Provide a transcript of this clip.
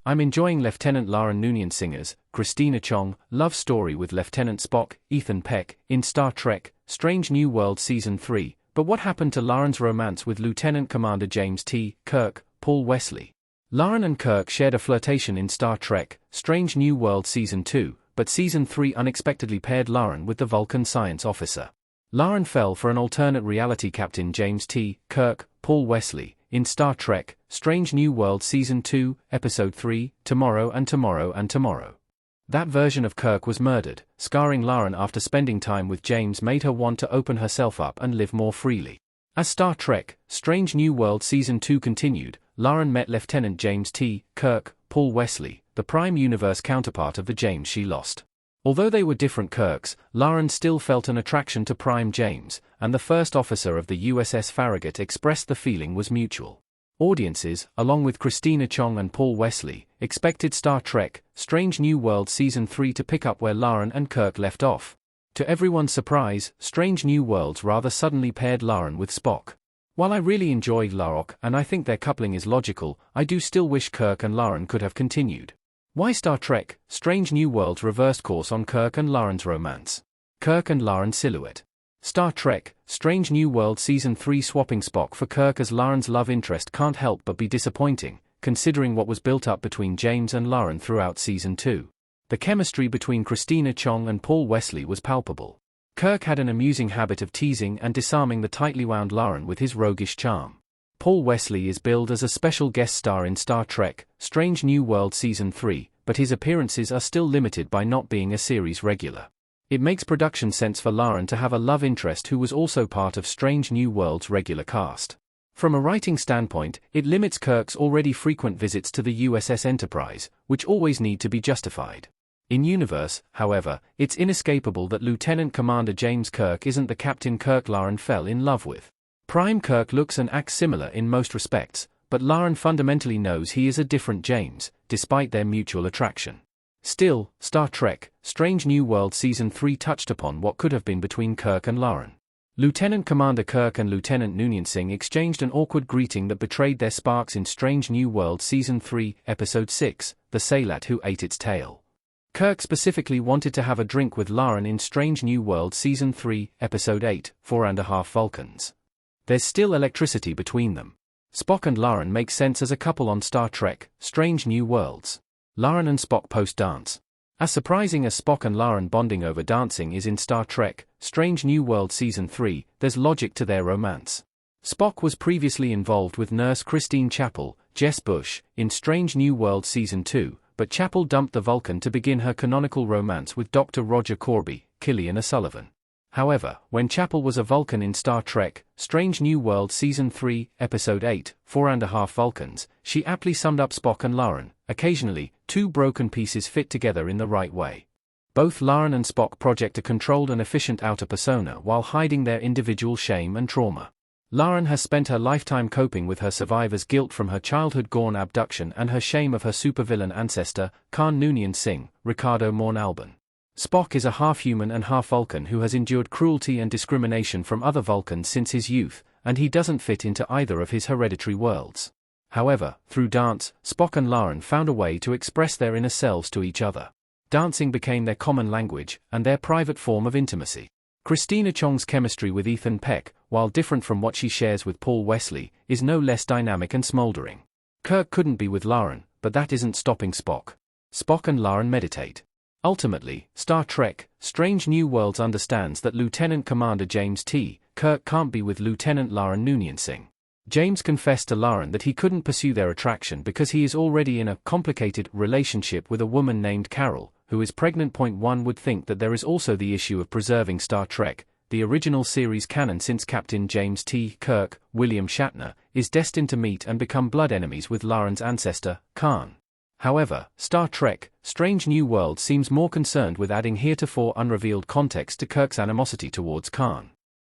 I'm enjoying Lieutenant Lauren Noonien Singer's Christina Chong love story with Lieutenant Spock, Ethan Peck, in Star Trek, Strange New World Season 3, but what happened to Lauren's romance with Lieutenant Commander James T. Kirk, Paul Wesley? Lauren and Kirk shared a flirtation in Star Trek, Strange New World Season 2, but Season 3 unexpectedly paired Lauren with the Vulcan science officer. Lauren fell for an alternate reality Captain James T. Kirk, Paul Wesley, in Star Trek, Strange New World Season 2, Episode 3, Tomorrow and Tomorrow and Tomorrow. That version of Kirk was murdered, scarring Lauren after spending time with James made her want to open herself up and live more freely. As Star Trek, Strange New World Season 2 continued, Lauren met Lieutenant James T. Kirk, Paul Wesley, the Prime Universe counterpart of the James she lost. Although they were different Kirks, Lauren still felt an attraction to Prime James, and the first officer of the USS Farragut expressed the feeling was mutual. Audiences, along with Christina Chong and Paul Wesley, expected Star Trek, Strange New World Season 3 to pick up where Lauren and Kirk left off. To everyone's surprise, Strange New Worlds rather suddenly paired Lauren with Spock. While I really enjoyed Larok and I think their coupling is logical, I do still wish Kirk and Lauren could have continued. Why Star Trek, Strange New Worlds reversed course on Kirk and Lauren's romance? Kirk and Lauren silhouette. Star Trek, Strange New World Season 3 swapping Spock for Kirk as Lauren's love interest can't help but be disappointing, considering what was built up between James and Lauren throughout Season 2. The chemistry between Christina Chong and Paul Wesley was palpable. Kirk had an amusing habit of teasing and disarming the tightly wound Lauren with his roguish charm. Paul Wesley is billed as a special guest star in Star Trek, Strange New World Season 3, but his appearances are still limited by not being a series regular. It makes production sense for Lauren to have a love interest who was also part of Strange New World's regular cast. From a writing standpoint, it limits Kirk's already frequent visits to the USS Enterprise, which always need to be justified. In universe, however, it's inescapable that Lieutenant Commander James Kirk isn't the Captain Kirk Lauren fell in love with. Prime Kirk looks and acts similar in most respects, but Lauren fundamentally knows he is a different James, despite their mutual attraction. Still, Star Trek, Strange New World Season 3 touched upon what could have been between Kirk and Lauren. Lieutenant Commander Kirk and Lieutenant Noonien Singh exchanged an awkward greeting that betrayed their sparks in Strange New World Season 3, Episode 6, The Saylat Who Ate Its Tail. Kirk specifically wanted to have a drink with Lauren in Strange New World Season 3, Episode 8, 4.5 Vulcans. There's still electricity between them. Spock and Lauren make sense as a couple on Star Trek, Strange New Worlds. Lauren and Spock post-dance. As surprising as Spock and Lauren bonding over dancing is in Star Trek, Strange New World Season 3, there's logic to their romance. Spock was previously involved with nurse Christine Chapel, Jess Bush, in Strange New World Season 2, but Chapel dumped the Vulcan to begin her canonical romance with Dr. Roger Corby, Killian O'Sullivan. However, when Chapel was a Vulcan in Star Trek, Strange New World Season 3, Episode 8, 4.5 Vulcans, she aptly summed up Spock and Lauren. Occasionally, two broken pieces fit together in the right way. Both Lauren and Spock project a controlled and efficient outer persona while hiding their individual shame and trauma. Lauren has spent her lifetime coping with her survivor's guilt from her childhood Gorn abduction and her shame of her supervillain ancestor, Khan Noonien Singh, Ricardo Morn Albin. Spock is a half-human and half-Vulcan who has endured cruelty and discrimination from other Vulcans since his youth, and he doesn't fit into either of his hereditary worlds. However, through dance, Spock and Lauren found a way to express their inner selves to each other. Dancing became their common language, and their private form of intimacy. Christina Chong's chemistry with Ethan Peck, while different from what she shares with Paul Wesley, is no less dynamic and smoldering. Kirk couldn't be with Lauren, but that isn't stopping Spock. Spock and Lauren meditate. Ultimately, Star Trek, Strange New Worlds understands that Lieutenant Commander James T. Kirk can't be with Lieutenant Lauren Noonien Singh. James confessed to Lauren that he couldn't pursue their attraction because he is already in a complicated relationship with a woman named Carol, who is pregnant. One would think that there is also the issue of preserving Star Trek, the original series canon, since Captain James T. Kirk, William Shatner, is destined to meet and become blood enemies with Lauren's ancestor, Khan. However, Star Trek, Strange New Worlds seems more concerned with adding heretofore unrevealed context to Kirk's animosity towards Khan.